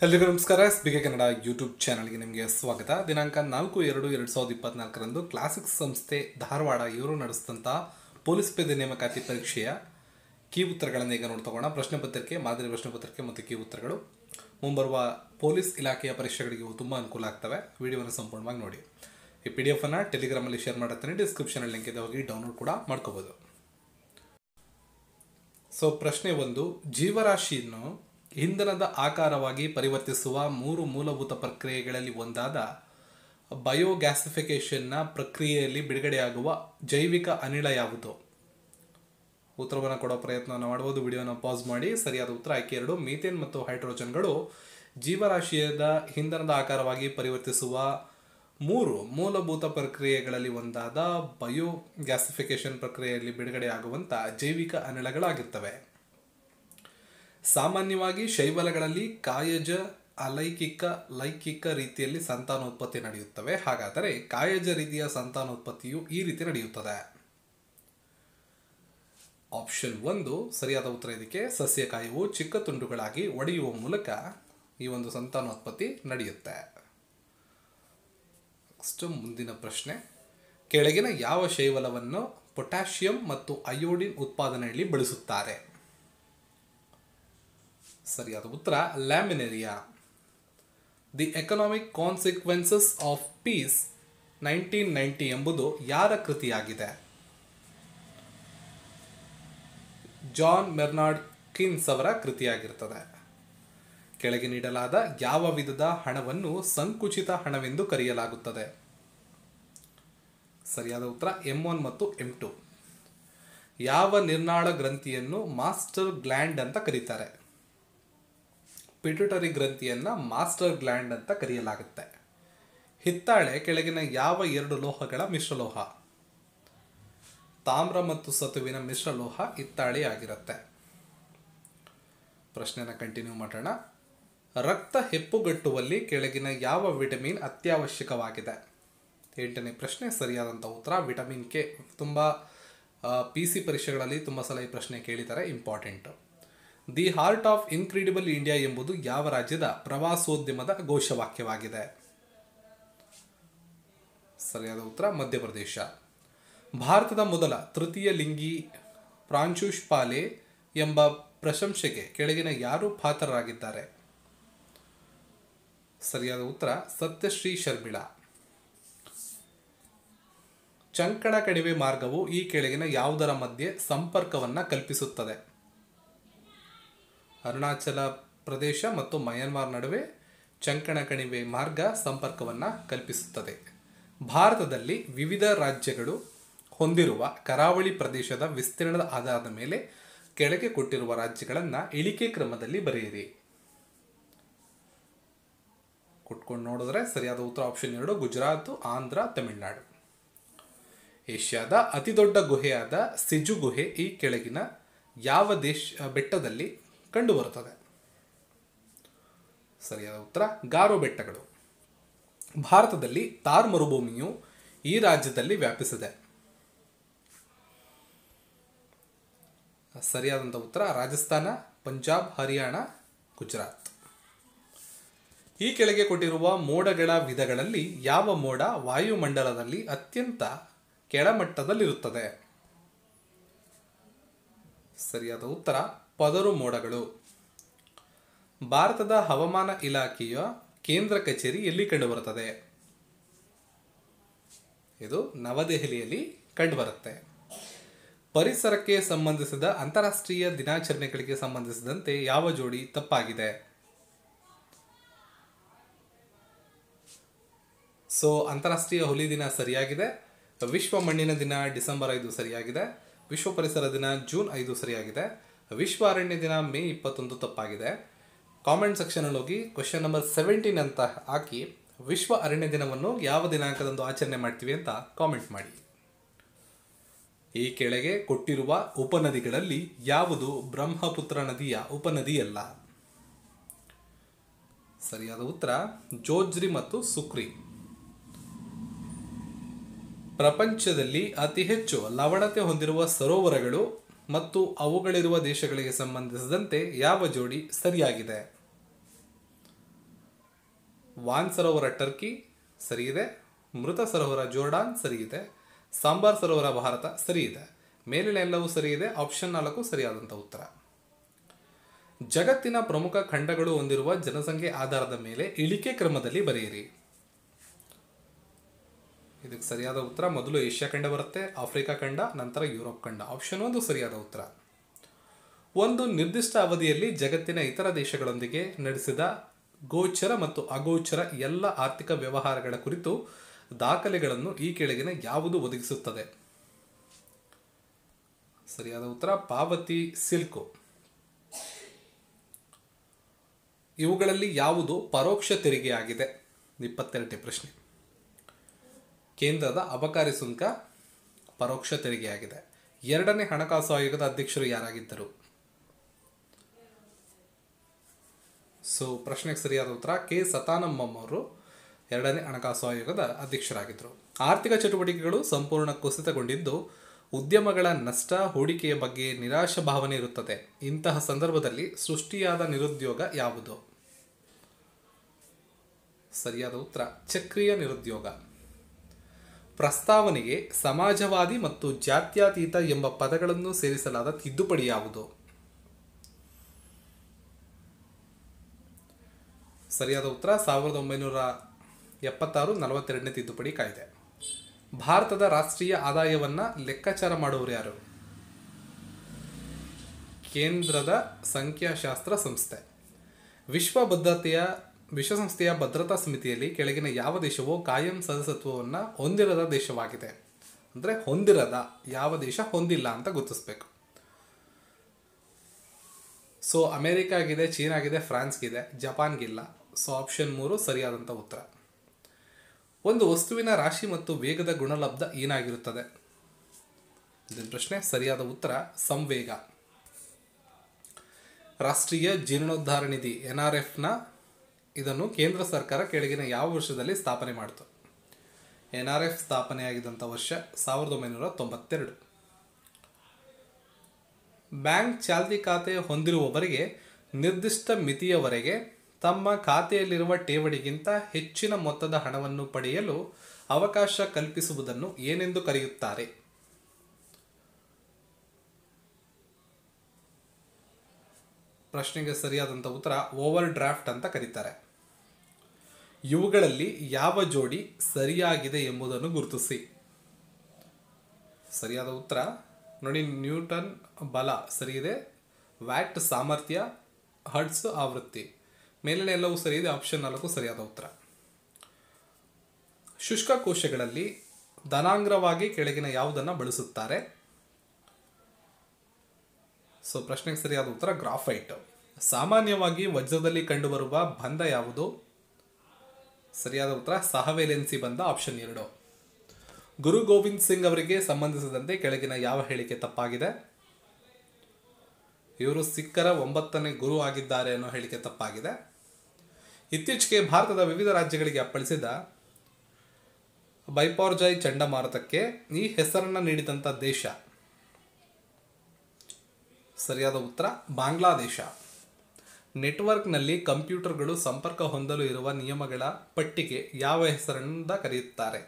ಎಲ್ರಿಗೂ ನಮಸ್ಕಾರ. ಎಸ್ಬಿಕೆ ಕನ್ನಡ ಯೂಟ್ಯೂಬ್ ಚಾನಲ್ಗೆ ನಿಮಗೆ ಸ್ವಾಗತ. ದಿನಾಂಕ 4/2/2024 ಕ್ಲಾಸಿಕ್ಸ್ ಸಂಸ್ಥೆ ಧಾರವಾಡ ಇವರು ನಡೆಸಿದಂಥ ಪೊಲೀಸ್ ಪೇದೆ ನೇಮಕಾತಿ ಪರೀಕ್ಷೆಯ ಕೀ ಉತ್ತರಗಳನ್ನು ಈಗ ನೋಡ್ತಗೋಣ. ಪ್ರಶ್ನೆ ಪತ್ರಿಕೆ, ಮಾದರಿ ಪ್ರಶ್ನೆ ಪತ್ರಿಕೆ ಮತ್ತು ಕೀ ಉತ್ತರಗಳು ಮುಂಬರುವ ಪೊಲೀಸ್ ಇಲಾಖೆಯ ಪರೀಕ್ಷೆಗಳಿಗೆ ಇವು ತುಂಬ ಅನುಕೂಲ ಆಗ್ತವೆ. ವಿಡಿಯೋವನ್ನು ಸಂಪೂರ್ಣವಾಗಿ ನೋಡಿ. ಈ PDF ಅನ್ನು ಟೆಲಿಗ್ರಾಮಲ್ಲಿ ಶೇರ್ ಮಾಡುತ್ತೀನಿ. ಡಿಸ್ಕ್ರಿಪ್ಷನಲ್ಲಿ ಲಿಂಕ್ ಇದೆ, ಹೋಗಿ ಡೌನ್ಲೋಡ್ ಕೂಡ ಮಾಡ್ಕೋಬೋದು. ಸೊ ಪ್ರಶ್ನೆ 1, ಜೀವರಾಶಿಯನ್ನು ಇಂಧನದ ಆಕಾರವಾಗಿ ಪರಿವರ್ತಿಸುವ 3 ಮೂಲಭೂತ ಪ್ರಕ್ರಿಯೆಗಳಲ್ಲಿ ಒಂದಾದ ಬಯೋಗ್ಯಾಸಿಫಿಕೇಶನ್ನ ಪ್ರಕ್ರಿಯೆಯಲ್ಲಿ ಬಿಡುಗಡೆಯಾಗುವ ಜೈವಿಕ ಅನಿಲ ಯಾವುದು? ಉತ್ತರವನ್ನು ಕೊಡೋ ಪ್ರಯತ್ನವನ್ನು ಮಾಡಬಹುದು. ವಿಡಿಯೋನ ಪಾಸ್ ಮಾಡಿ. ಸರಿಯಾದ ಉತ್ತರ ಆಯ್ಕೆ 2, ಮೀಥೇನ್ ಮತ್ತು ಹೈಡ್ರೋಜನ್ಗಳು ಜೀವರಾಶಿಯದ ಇಂಧನದ ಆಕಾರವಾಗಿ ಪರಿವರ್ತಿಸುವ 3 ಮೂಲಭೂತ ಪ್ರಕ್ರಿಯೆಗಳಲ್ಲಿ ಒಂದಾದ ಬಯೋಗ್ಯಾಸಿಫಿಕೇಶನ್ ಪ್ರಕ್ರಿಯೆಯಲ್ಲಿ ಬಿಡುಗಡೆಯಾಗುವಂಥ ಜೈವಿಕ ಅನಿಲಗಳಾಗಿರ್ತವೆ. ಸಾಮಾನ್ಯವಾಗಿ ಶೈವಲಗಳಲ್ಲಿ ಕಾಯಜ ಲೈಂಗಿಕ ರೀತಿಯಲ್ಲಿ ಸಂತಾನೋತ್ಪತ್ತಿ ನಡೆಯುತ್ತವೆ. ಹಾಗಾದರೆ ಕಾಯಜ ರೀತಿಯ ಸಂತಾನೋತ್ಪತ್ತಿಯು ಈ ರೀತಿ ನಡೆಯುತ್ತದೆ. ಆಪ್ಷನ್ 1 ಸರಿಯಾದ ಉತ್ತರ. ಇದಕ್ಕೆ ಸಸ್ಯಕಾಯವು ಚಿಕ್ಕ ತುಂಡುಗಳಾಗಿ ಒಡೆಯುವ ಮೂಲಕ ಈ ಒಂದು ಸಂತಾನೋತ್ಪತ್ತಿ ನಡೆಯುತ್ತೆ. ಮುಂದಿನ ಪ್ರಶ್ನೆ, ಕೆಳಗಿನ ಯಾವ ಶೈವಲವನ್ನು ಪೊಟ್ಯಾಷಿಯಂ ಮತ್ತು ಅಯೋಡಿನ್ ಉತ್ಪಾದನೆಯಲ್ಲಿ ಬಳಸುತ್ತಾರೆ? ಸರಿಯಾದ ಉತ್ತರ laminaria. The economic consequences of peace 1990 ಎಂಬುದು ಯಾರ ಕೃತಿಯಾಗಿದೆ? ಜಾನ್ ಮೆರ್ನಾರ್ಡ್ ಕೀನ್ಸ್ ಅವರ ಕೃತಿಯಾಗಿರುತ್ತದೆ. ಕೆಳಗೆ ನೀಡಲಾದ ಯಾವ ವಿಧದ ಹಣವನ್ನು ಸಂಕುಚಿತ ಹಣವೆಂದು ಕರೆಯಲಾಗುತ್ತದೆ? ಸರಿಯಾದ ಉತ್ತರ M1 ಮತ್ತು M2. ಯಾವ ನಿರ್ನಾಳ ಗ್ರಂಥಿಯನ್ನು ಮಾಸ್ಟರ್ ಗ್ಲ್ಯಾಂಡ್ ಅಂತ ಕರೀತಾರೆ? ಪಿಟ್ಯುಟರಿ ಗ್ರಂಥಿಯನ್ನು ಮಾಸ್ಟರ್ ಗ್ಲ್ಯಾಂಡ್ ಅಂತ ಕರೆಯಲಾಗುತ್ತೆ. ಹಿತ್ತಾಳೆ ಕೆಳಗಿನ ಯಾವ 2 ಲೋಹಗಳ ಮಿಶ್ರಲೋಹ? ತಾಮ್ರ ಮತ್ತು ಸತುವಿನ ಮಿಶ್ರಲೋಹ ಹಿತ್ತಾಳೆ ಆಗಿರುತ್ತೆ. ಪ್ರಶ್ನೆನ ಕಂಟಿನ್ಯೂ ಮಾಡೋಣ. ರಕ್ತ ಹೆಪ್ಪುಗಟ್ಟುವಲ್ಲಿ ಕೆಳಗಿನ ಯಾವ ವಿಟಮಿನ್ ಅತ್ಯವಶ್ಯಕವಾಗಿದೆ? 8ನೇ ಪ್ರಶ್ನೆ. ಸರಿಯಾದಂಥ ಉತ್ತರ ವಿಟಮಿನ್ ಕೆ. ತುಂಬ PC ಪರೀಕ್ಷೆಗಳಲ್ಲಿ ತುಂಬ ಸಲ ಈ ಪ್ರಶ್ನೆ ಕೇಳಿದ್ದಾರೆ, important. The heart of incredible India ಎಂಬುದು ಯಾವ ರಾಜ್ಯದ ಪ್ರವಾಸೋದ್ಯಮದ ಘೋಷವಾಕ್ಯವಾಗಿದೆ? ಸರಿಯಾದ ಉತ್ತರ ಮಧ್ಯಪ್ರದೇಶ. ಭಾರತದ ಮೊದಲ ತೃತೀಯ ಲಿಂಗಿ ಪ್ರಾಂಶುಷ್ ಪಾಲೆ ಎಂಬ ಪ್ರಶಂಸೆಗೆ ಕೆಳಗಿನ ಯಾರು ಪಾತ್ರರಾಗಿದ್ದಾರೆ? ಸರಿಯಾದ ಉತ್ತರ ಸತ್ಯಶ್ರೀ ಶರ್ಮಿಳಾ. ಚಂಕಣ ಕಣಿವೆ ಮಾರ್ಗವು ಈ ಕೆಳಗಿನ ಯಾವುದರ ಮಧ್ಯೆ ಸಂಪರ್ಕವನ್ನು ಕಲ್ಪಿಸುತ್ತದೆ? ಅರುಣಾಚಲ ಪ್ರದೇಶ ಮತ್ತು ಮಯನ್ಮಾರ್ ನಡುವೆ ಚಂಕಣ ಕಣಿವೆ ಮಾರ್ಗ ಸಂಪರ್ಕವನ್ನು ಕಲ್ಪಿಸುತ್ತದೆ. ಭಾರತದಲ್ಲಿ ವಿವಿಧ ರಾಜ್ಯಗಳು ಹೊಂದಿರುವ ಕರಾವಳಿ ಪ್ರದೇಶದ ವಿಸ್ತೀರ್ಣದ ಆಧಾರದ ಮೇಲೆ ಕೆಳಗೆ ಕೊಟ್ಟಿರುವ ರಾಜ್ಯಗಳನ್ನು ಇಳಿಕೆ ಕ್ರಮದಲ್ಲಿ ಬರೆಯಿರಿ. ಕೊಟ್ಕೊಂಡು ನೋಡಿದ್ರೆ ಸರಿಯಾದ ಉತ್ತರ ಆಪ್ಷನ್ 2, ಗುಜರಾತ್, ಆಂಧ್ರ, ತಮಿಳುನಾಡು. ಏಷ್ಯಾದ ಅತಿದೊಡ್ಡ ಗುಹೆಯಾದ ಸಿಜು ಗುಹೆ ಈ ಕೆಳಗಿನ ಯಾವ ಬೆಟ್ಟದಲ್ಲಿ ಕಂಡುಬರುತ್ತದೆ? ಸರಿಯಾದ ಉತ್ತರ ಗಾರೋ ಬೆಟ್ಟಗಳು. ಭಾರತದಲ್ಲಿ ಥಾರ್ ಮರುಭೂಮಿಯು ಈ ರಾಜ್ಯದಲ್ಲಿ ವ್ಯಾಪಿಸಿದೆ. ಸರಿಯಾದಂಥ ಉತ್ತರ ರಾಜಸ್ಥಾನ, ಪಂಜಾಬ್, ಹರಿಯಾಣ, ಗುಜರಾತ್. ಈ ಕೆಳಗೆ ಕೊಟ್ಟಿರುವ ಮೋಡಗಳ ವಿಧಗಳಲ್ಲಿ ಯಾವ ಮೋಡ ವಾಯುಮಂಡಲದಲ್ಲಿ ಅತ್ಯಂತ ಕೆಳಮಟ್ಟದಲ್ಲಿರುತ್ತದೆ? ಸರಿಯಾದ ಉತ್ತರ ಪದರು ಮೋಡಗಳು. ಭಾರತದ ಹವಾಮಾನ ಇಲಾಖೆಯ ಕೇಂದ್ರ ಕಚೇರಿ ಎಲ್ಲಿ ಕಂಡುಬರುತ್ತದೆ? ಇದು ನವದೆಹಲಿಯಲ್ಲಿ ಕಂಡುಬರುತ್ತೆ. ಪರಿಸರಕ್ಕೆ ಸಂಬಂಧಿಸಿದ ಅಂತಾರಾಷ್ಟ್ರೀಯ ದಿನಾಚರಣೆಗಳಿಗೆ ಸಂಬಂಧಿಸಿದಂತೆ ಯಾವ ಜೋಡಿ ತಪ್ಪಾಗಿದೆ? ಸೊ ಅಂತಾರಾಷ್ಟ್ರೀಯ ಹುಲಿ ದಿನ ಸರಿಯಾಗಿದೆ. ವಿಶ್ವ ಮಣ್ಣಿನ ದಿನ ಡಿಸೆಂಬರ್ 5 ಸರಿಯಾಗಿದೆ. ವಿಶ್ವ ಪರಿಸರ ದಿನ ಜೂನ್ 5 ಸರಿಯಾಗಿದೆ. ವಿಶ್ವ ಅರಣ್ಯ ದಿನ ಮೇ 21 ತಪ್ಪಾಗಿದೆ. ಕಾಮೆಂಟ್ ಸೆಕ್ಷನಲ್ಲಿ ಹೋಗಿ ಕ್ವೆಶ್ಚನ್ ನಂಬರ್ 17 ಅಂತ ಹಾಕಿ ವಿಶ್ವ ಅರಣ್ಯ ದಿನವನ್ನು ಯಾವ ದಿನಾಂಕದಂದು ಆಚರಣೆ ಮಾಡ್ತೀವಿ ಅಂತ ಕಾಮೆಂಟ್ ಮಾಡಿ. ಈ ಕೆಳಗೆ ಕೊಟ್ಟಿರುವ ಉಪನದಿಗಳಲ್ಲಿ ಯಾವುದು ಬ್ರಹ್ಮಪುತ್ರ ನದಿಯ ಉಪನದಿಯಲ್ಲ? ಸರಿಯಾದ ಉತ್ತರ ಜೋಜ್ರಿ ಮತ್ತು ಸುಕ್ರಿ. ಪ್ರಪಂಚದಲ್ಲಿ ಅತಿ ಹೆಚ್ಚು ಲವಣತೆ ಹೊಂದಿರುವ ಸರೋವರಗಳು ಮತ್ತು ಅವುಗಳಿರುವ ದೇಶಗಳಿಗೆ ಸಂಬಂಧಿಸಿದಂತೆ ಯಾವ ಜೋಡಿ ಸರಿಯಾಗಿದೆ? ವಾನ್ ಸರೋವರ ಟರ್ಕಿ ಸರಿ ಇದೆ. ಮೃತ ಸರೋವರ ಜೋರ್ಡಾನ್ ಸರಿ ಇದೆ. ಸಾಂಬಾರ್ ಸರೋವರ ಭಾರತ ಸರಿ ಇದೆ. ಮೇಲಿನ ಎಲ್ಲವೂ ಸರಿ ಇದೆ. ಆಪ್ಷನ್ 4 ಸರಿಯಾದಂಥ ಉತ್ತರ. ಜಗತ್ತಿನ ಪ್ರಮುಖ ಖಂಡಗಳು ಹೊಂದಿರುವ ಜನಸಂಖ್ಯೆ ಆಧಾರದ ಮೇಲೆ ಇಳಿಕೆ ಕ್ರಮದಲ್ಲಿ ಬರೆಯಿರಿ. ಇದಕ್ಕೆ ಸರಿಯಾದ ಉತ್ತರ ಮೊದಲು ಏಷ್ಯಾ ಖಂಡ ಬರುತ್ತೆ, ಆಫ್ರಿಕಾ ಖಂಡ, ನಂತರ ಯುರೋಪ್ ಖಂಡ. ಆಪ್ಷನ್ 1 ಸರಿಯಾದ ಉತ್ತರ. ಒಂದು ನಿರ್ದಿಷ್ಟ ಅವಧಿಯಲ್ಲಿ ಜಗತ್ತಿನ ಇತರ ದೇಶಗಳೊಂದಿಗೆ ನಡೆಸಿದ ಗೋಚರ ಮತ್ತು ಅಗೋಚರ ಎಲ್ಲ ಆರ್ಥಿಕ ವ್ಯವಹಾರಗಳ ಕುರಿತು ದಾಖಲೆಗಳನ್ನು ಈ ಕೆಳಗಿನ ಯಾವುದು ಒದಗಿಸುತ್ತದೆ? ಸರಿಯಾದ ಉತ್ತರ ಪಾವತಿ ಸಿಲ್ಕು. ಇವುಗಳಲ್ಲಿ ಯಾವುದು ಪರೋಕ್ಷ ತೆರಿಗೆಯಾಗಿದೆ? 22ನೇ ಪ್ರಶ್ನೆ. ಕೇಂದ್ರದ ಅಬಕಾರಿ ಸುಂಕ ಪರೋಕ್ಷ ತೆರಿಗೆಯಾಗಿದೆ. ಎರಡನೇ ಹಣಕಾಸು ಆಯೋಗದ ಅಧ್ಯಕ್ಷರು ಯಾರಾಗಿದ್ದರು? ಪ್ರಶ್ನೆಗೆ ಸರಿಯಾದ ಉತ್ತರ ಕೆ ಸತಾನಮ್ಮಂ ಅವರು ಎರಡನೇ ಹಣಕಾಸು ಆಯೋಗದ ಅಧ್ಯಕ್ಷರಾಗಿದ್ದರು. ಆರ್ಥಿಕ ಚಟುವಟಿಕೆಗಳು ಸಂಪೂರ್ಣ ಕುಸಿತಗೊಂಡಿದ್ದು ಉದ್ಯಮಗಳ ನಷ್ಟ, ಹೂಡಿಕೆಯ ಬಗ್ಗೆ ನಿರಾಶ ಭಾವನೆ ಇರುತ್ತದೆ. ಇಂತಹ ಸಂದರ್ಭದಲ್ಲಿ ಸೃಷ್ಟಿಯಾದ ನಿರುದ್ಯೋಗ ಯಾವುದು? ಸರಿಯಾದ ಉತ್ತರ ಚಕ್ರೀಯ ನಿರುದ್ಯೋಗ. ಪ್ರಸ್ತಾವನೆಗೆ ಸಮಾಜವಾದಿ ಮತ್ತು ಜಾತ್ಯತೀತ ಎಂಬ ಪದಗಳನ್ನು ಸೇರಿಸಲಾದ ತಿದ್ದುಪಡಿ ಯಾವುದು? ಸರಿಯಾದ ಉತ್ತರ 1976 42ನೇ ತಿದ್ದುಪಡಿ ಕಾಯ್ದೆ. ಭಾರತದ ರಾಷ್ಟ್ರೀಯ ಆದಾಯವನ್ನ ಲೆಕ್ಕಾಚಾರ ಮಾಡುವವರು ಯಾರು? ಕೇಂದ್ರದ ಸಂಖ್ಯಾಶಾಸ್ತ್ರ ಸಂಸ್ಥೆ. ವಿಶ್ವಸಂಸ್ಥೆಯ ಭದ್ರತಾ ಸಮಿತಿಯಲ್ಲಿ ಕೆಳಗಿನ ಯಾವ ದೇಶವು ಕಾಯಂ ಸದಸ್ಯತ್ವವನ್ನು ಹೊಂದಿರದ ದೇಶವಾಗಿದೆ? ಅಂದರೆ ಹೊಂದಿರದ, ಯಾವ ದೇಶ ಹೊಂದಿಲ್ಲ ಅಂತ ಗುರುತಿಸ್ಬೇಕು. ಅಮೆರಿಕಾಗಿದೆ, ಚೀನಾಗಿದೆ, ಫ್ರಾನ್ಸ್ಗಿದೆ, ಜಪಾನ್ಗಿಲ್ಲ. ಆಪ್ಷನ್ 3 ಸರಿಯಾದಂಥ ಉತ್ತರ. ಒಂದು ವಸ್ತುವಿನ ರಾಶಿ ಮತ್ತು ವೇಗದ ಗುಣಲಬ್ಧ ಏನಾಗಿರುತ್ತದೆ? ಇದನ್ನ ಪ್ರಶ್ನೆ. ಸರಿಯಾದ ಉತ್ತರ ಸಂವೇಗ. ರಾಷ್ಟ್ರೀಯ ಜೀರ್ಣೋದ್ಧಾರ ನಿಧಿ NRFನ ಇದನ್ನು ಕೇಂದ್ರ ಸರ್ಕಾರ ಕೆಳಗಿನ ಯಾವ ವರ್ಷದಲ್ಲಿ ಸ್ಥಾಪನೆ ಮಾಡಿತು? NRF ಸ್ಥಾಪನೆಯಾಗಿದ್ದಂಥ ವರ್ಷ 1992. ಬ್ಯಾಂಕ್ ಚಾಲ್ತಿ ಖಾತೆ ಹೊಂದಿರುವವರಿಗೆ ನಿರ್ದಿಷ್ಟ ಮಿತಿಯವರೆಗೆ ತಮ್ಮ ಖಾತೆಯಲ್ಲಿರುವ ಠೇವಣಿಗಿಂತ ಹೆಚ್ಚಿನ ಮೊತ್ತದ ಹಣವನ್ನು ಪಡೆಯಲು ಅವಕಾಶ ಕಲ್ಪಿಸುವುದನ್ನು ಏನೆಂದು ಕರೆಯುತ್ತಾರೆ? ಪ್ರಶ್ನೆಗೆ ಸರಿಯಾದಂಥ ಉತ್ತರ ಓವರ್ ಡ್ರಾಫ್ಟ್ ಅಂತ ಕರೀತಾರೆ. ಇವುಗಳಲ್ಲಿ ಯಾವ ಜೋಡಿ ಸರಿಯಾಗಿದೆ ಎಂಬುದನ್ನು ಗುರುತಿಸಿ. ಸರಿಯಾದ ಉತ್ತರ ನೋಡಿ, ನ್ಯೂಟನ್ ಬಲ ಸರಿಯಿದೆ, ವ್ಯಾಟ್ ಸಾಮರ್ಥ್ಯ, ಹರ್ಟ್ಸ್ ಆವೃತ್ತಿ. ಮೇಲಿನ ಎಲ್ಲವೂ ಸರಿ ಇದೆ. ಆಪ್ಷನ್ 4 ಸರಿಯಾದ ಉತ್ತರ. ಶುಷ್ಕ ಕೋಶಗಳಲ್ಲಿ ಧನಾಂಗ್ರವಾಗಿ ಕೆಳಗಿನ ಯಾವುದನ್ನು ಬಳಸುತ್ತಾರೆ? ಪ್ರಶ್ನೆಗೆ ಸರಿಯಾದ ಉತ್ತರ ಗ್ರಾಫೈಟ್. ಸಾಮಾನ್ಯವಾಗಿ ವಜ್ರದಲ್ಲಿ ಕಂಡುಬರುವ ಬಂಧ ಯಾವುದು? ಸರಿಯಾದ ಉತ್ತರ ಸಹವೇಲೆನ್ಸಿ ಬಂಧ. ಆಪ್ಷನ್ 2. ಗುರು ಗೋವಿಂದ್ ಸಿಂಗ್ ಅವರಿಗೆ ಸಂಬಂಧಿಸಿದಂತೆ ಕೆಳಗಿನ ಯಾವ ಹೇಳಿಕೆ ತಪ್ಪಾಗಿದೆ? ಇವರು ಸಿಖ್ಖರ 9ನೇ ಗುರು ಆಗಿದ್ದಾರೆ ಅನ್ನೋ ಹೇಳಿಕೆ ತಪ್ಪಾಗಿದೆ. ಇತ್ತೀಚೆಗೆ ಭಾರತದ ವಿವಿಧ ರಾಜ್ಯಗಳಿಗೆ ಅಪ್ಪಳಿಸಿದ ಬೈಪರ್ಜಾಯ್ ಚಂಡಮಾರುತಕ್ಕೆ ಈ ಹೆಸರನ್ನು ನೀಡಿದಂಥ ದೇಶ? ಸರಿಯಾದ ಉತ್ತರ ಬಾಂಗ್ಲಾದೇಶ. ನೆಟ್ವರ್ಕ್ನಲ್ಲಿ ಕಂಪ್ಯೂಟರ್ಗಳು ಸಂಪರ್ಕ ಹೊಂದಲು ಇರುವ ನಿಯಮಗಳ ಪಟ್ಟಿಗೆ ಯಾವ ಹೆಸರಿನಿಂದ ಕರೆಯುತ್ತಾರೆ?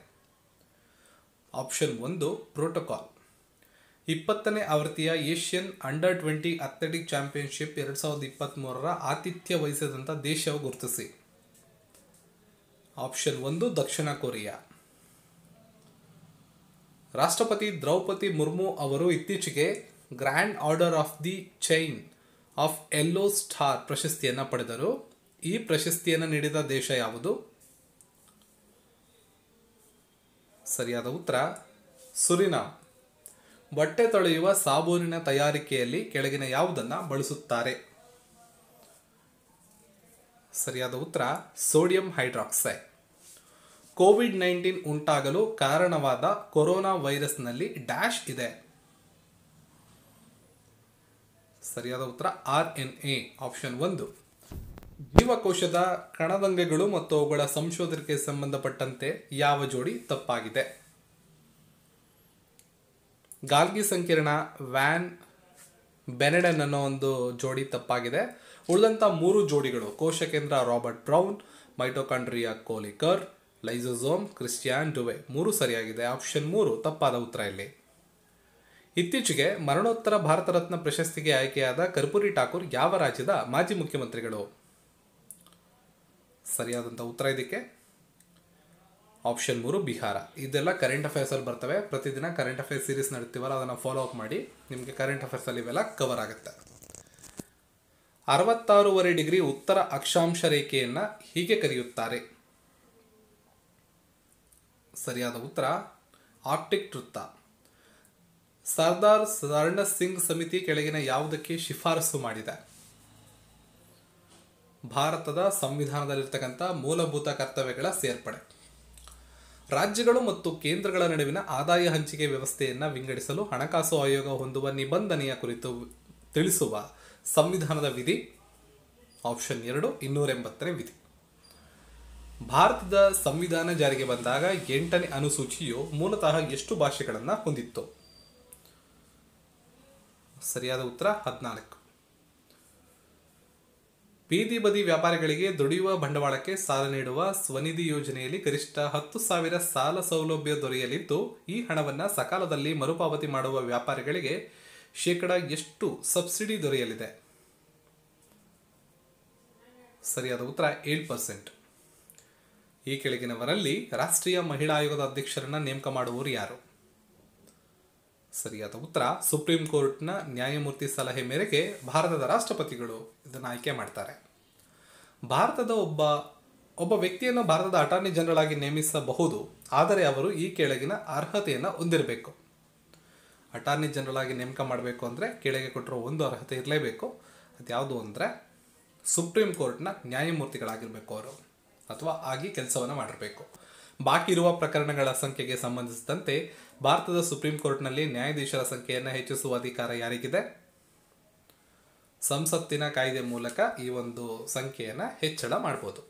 Option 1 protocol. 20ನೇ ಆವೃತ್ತಿಯ ಏಷ್ಯನ್ ಅಂಡರ್-20 ಅಥ್ಲೆಟಿಕ್ ಚಾಂಪಿಯನ್ಶಿಪ್ 2023ರ ಆತಿಥ್ಯ ವಹಿಸಿದಂಥ ದೇಶವು ಗುರುತಿಸಿ. ಆಪ್ಷನ್ 1 ದಕ್ಷಿಣ ಕೊರಿಯಾ. ರಾಷ್ಟ್ರಪತಿ ದ್ರೌಪದಿ ಮುರ್ಮು ಅವರು ಇತ್ತೀಚೆಗೆ grand order of the chain of yellow star ಪ್ರಶಸ್ತಿಯನ್ನು ಪಡೆದರು. ಈ ಪ್ರಶಸ್ತಿಯನ್ನು ನೀಡಿದ ದೇಶ ಯಾವುದು? ಸರಿಯಾದ ಉತ್ತರ ಸುರಿನಾಮ್. ಬಟ್ಟೆ ತೊಳೆಯುವ ಸಾಬೂನಿನ ತಯಾರಿಕೆಯಲ್ಲಿ ಕೆಳಗಿನ ಯಾವುದನ್ನು ಬಳಸುತ್ತಾರೆ? ಸರಿಯಾದ ಉತ್ತರ ಸೋಡಿಯಂ ಹೈಡ್ರಾಕ್ಸೈಡ್. ಕೋವಿಡ್-19 ಉಂಟಾಗಲು ಕಾರಣವಾದ ಕೊರೋನಾ ವೈರಸ್ನಲ್ಲಿ ಡ್ಯಾಶ್ ಇದೆ? ಸರಿಯಾದ ಉತ್ತರ RNA. ಆಪ್ಷನ್ 1. ಜೀವಕೋಶದ ಕಣದಂಗಗಳು ಮತ್ತು ಅವುಗಳ ಸಂಶೋಧನೆಗೆ ಸಂಬಂಧಪಟ್ಟಂತೆ ಯಾವ ಜೋಡಿ ತಪ್ಪಾಗಿದೆ? ಗಾಲ್ಗಿ ಸಂಕೀರ್ಣ, ವ್ಯಾನ್ ಬೆನೆಡನ್ ಅನ್ನೋ ಒಂದು ಜೋಡಿ ತಪ್ಪಾಗಿದೆ. ಉಳಿದಂಥ 3 ಜೋಡಿಗಳು ಕೋಶಕೇಂದ್ರ ರಾಬರ್ಟ್ ಬ್ರೌನ್, ಮೈಟೋಕಾಂಡ್ರಿಯಾ ಕೋಲಿಕರ್, ಲೈಸೋಸೋಮ್ ಕ್ರಿಸ್ಟಿಯಾನ್ ಡುವೆ 3 ಸರಿಯಾಗಿದೆ. ಆಪ್ಷನ್ 3 ತಪ್ಪಾದ ಉತ್ತರ ಇಲ್ಲಿ. ಇತ್ತೀಚೆಗೆ ಮರಣೋತ್ತರ ಭಾರತ ರತ್ನ ಪ್ರಶಸ್ತಿಗೆ ಆಯ್ಕೆಯಾದ ಕರ್ಪೂರಿ ಠಾಕೂರ್ ಯಾವ ರಾಜ್ಯದ ಮಾಜಿ ಮುಖ್ಯಮಂತ್ರಿಗಳು? ಸರಿಯಾದಂಥ ಉತ್ತರ ಇದಕ್ಕೆ ಆಪ್ಷನ್ 3 ಬಿಹಾರ. ಇದೆಲ್ಲ ಕರೆಂಟ್ ಅಫೇರ್ಸ್ ಅಲ್ಲಿ ಬರ್ತವೆ. ಪ್ರತಿದಿನ ಕರೆಂಟ್ ಅಫೇರ್ಸ್ ಸೀರೀಸ್ ನಡೀತೀವಲ್ಲ, ಅದನ್ನು ಫಾಲೋ ಅಪ್ ಮಾಡಿ. ನಿಮಗೆ ಕರೆಂಟ್ ಅಫೇರ್ಸ್ ಅಲ್ಲಿ ಇವೆಲ್ಲ ಕವರ್ ಆಗುತ್ತೆ. 66.5 ಡಿಗ್ರಿ ಉತ್ತರ ಅಕ್ಷಾಂಶ ರೇಖೆಯನ್ನ ಹೀಗೆ ಕರೆಯುತ್ತಾರೆ. ಸರಿಯಾದ ಉತ್ತರ ಆರ್ಕ್ಟಿಕ್ ವೃತ್ತ. ಸರ್ದಾರ್ ಸರಣ ಸಿಂಗ್ ಸಮಿತಿ ಕೆಳಗಿನ ಯಾವುದಕ್ಕೆ ಶಿಫಾರಸು ಮಾಡಿದೆ? ಭಾರತದ ಸಂವಿಧಾನದಲ್ಲಿರ್ತಕ್ಕಂಥ ಮೂಲಭೂತ ಕರ್ತವ್ಯಗಳ ಸೇರ್ಪಡೆ, ರಾಜ್ಯಗಳು ಮತ್ತು ಕೇಂದ್ರಗಳ ನಡುವಿನ ಆದಾಯ ಹಂಚಿಕೆ ವ್ಯವಸ್ಥೆಯನ್ನು ವಿಂಗಡಿಸಲು ಹಣಕಾಸು ಆಯೋಗ ಹೊಂದುವ ನಿಬಂಧನೆಯ ಕುರಿತು ತಿಳಿಸುವ ಸಂವಿಧಾನದ ವಿಧಿ. ಆಪ್ಷನ್ 2 280ನೇ ವಿಧಿ. ಭಾರತದ ಸಂವಿಧಾನ ಜಾರಿಗೆ ಬಂದಾಗ 8ನೇ ಅನುಸೂಚಿಯು ಮೂಲತಃ ಎಷ್ಟು ಭಾಷೆಗಳನ್ನು ಹೊಂದಿತ್ತು? ಸರಿಯಾದ ಉತ್ತರ 14. ಬೀದಿ ಬದಿ ವ್ಯಾಪಾರಿಗಳಿಗೆ ದುಡಿಯುವ ಬಂಡವಾಳಕ್ಕೆ ಸಾಲ ನೀಡುವ ಸ್ವನಿಧಿ ಯೋಜನೆಯಲ್ಲಿ ಗರಿಷ್ಠ 10,000 ಸಾಲ ಸೌಲಭ್ಯ ದೊರೆಯಲಿದ್ದು, ಈ ಹಣವನ್ನು ಸಕಾಲದಲ್ಲಿ ಮರುಪಾವತಿ ಮಾಡುವ ವ್ಯಾಪಾರಿಗಳಿಗೆ ಶೇಕಡ ಎಷ್ಟು ಸಬ್ಸಿಡಿ ದೊರೆಯಲಿದೆ? ಸರಿಯಾದ ಉತ್ತರ 7%. ಈ ಕೆಳಗಿನವರಲ್ಲಿ ರಾಷ್ಟ್ರೀಯ ಮಹಿಳಾ ಆಯೋಗದ ಅಧ್ಯಕ್ಷರನ್ನ ನೇಮಕ ಮಾಡುವವರು ಯಾರು? ಸರಿಯಾದ ಉತ್ತರ ಸುಪ್ರೀಂ ಕೋರ್ಟ್ನ ನ್ಯಾಯಮೂರ್ತಿ ಸಲಹೆ ಮೇರೆಗೆ ಭಾರತದ ರಾಷ್ಟ್ರಪತಿಗಳು ಇದನ್ನು ಆಯ್ಕೆ ಮಾಡ್ತಾರೆ. ಭಾರತದ ಒಬ್ಬ ವ್ಯಕ್ತಿಯನ್ನು ಭಾರತದ ಅಟಾರ್ನಿ ಜನರಲ್ ಆಗಿ ನೇಮಿಸಬಹುದು, ಆದರೆ ಅವರು ಈ ಕೆಳಗಿನ ಅರ್ಹತೆಯನ್ನು ಹೊಂದಿರಬೇಕು. ಅಟಾರ್ನಿ ಜನರಲ್ ಆಗಿ ನೇಮಕ ಮಾಡಬೇಕು ಅಂದರೆ ಕೆಳಗೆ ಕೊಟ್ಟಿರೋ ಒಂದು ಅರ್ಹತೆ ಇರಲೇಬೇಕು. ಅದ್ಯಾವುದು ಅಂದರೆ ಸುಪ್ರೀಂ ಕೋರ್ಟ್ನ ನ್ಯಾಯಮೂರ್ತಿಗಳಾಗಿರಬೇಕು ಅವರು, ಅಥವಾ ಆಗಿ ಕೆಲಸವನ್ನು ಮಾಡಿರಬೇಕು. ಬಾಕಿ ಇರುವ ಪ್ರಕರಣಗಳ ಸಂಖ್ಯೆಗೆ ಸಂಬಂಧಿಸಿದಂತೆ ಭಾರತದ ಸುಪ್ರೀಂ ಕೋರ್ಟ್ನಲ್ಲಿ ನ್ಯಾಯಾಧೀಶರ ಸಂಖ್ಯೆಯನ್ನು ಹೆಚ್ಚಿಸುವ ಅಧಿಕಾರ ಯಾರಿಗಿದೆ? ಸಂಸತ್ತಿನ ಕಾಯ್ದೆ ಮೂಲಕ ಈ ಒಂದು ಸಂಖ್ಯೆಯನ್ನು ಹೆಚ್ಚಳ ಮಾಡಬಹುದು.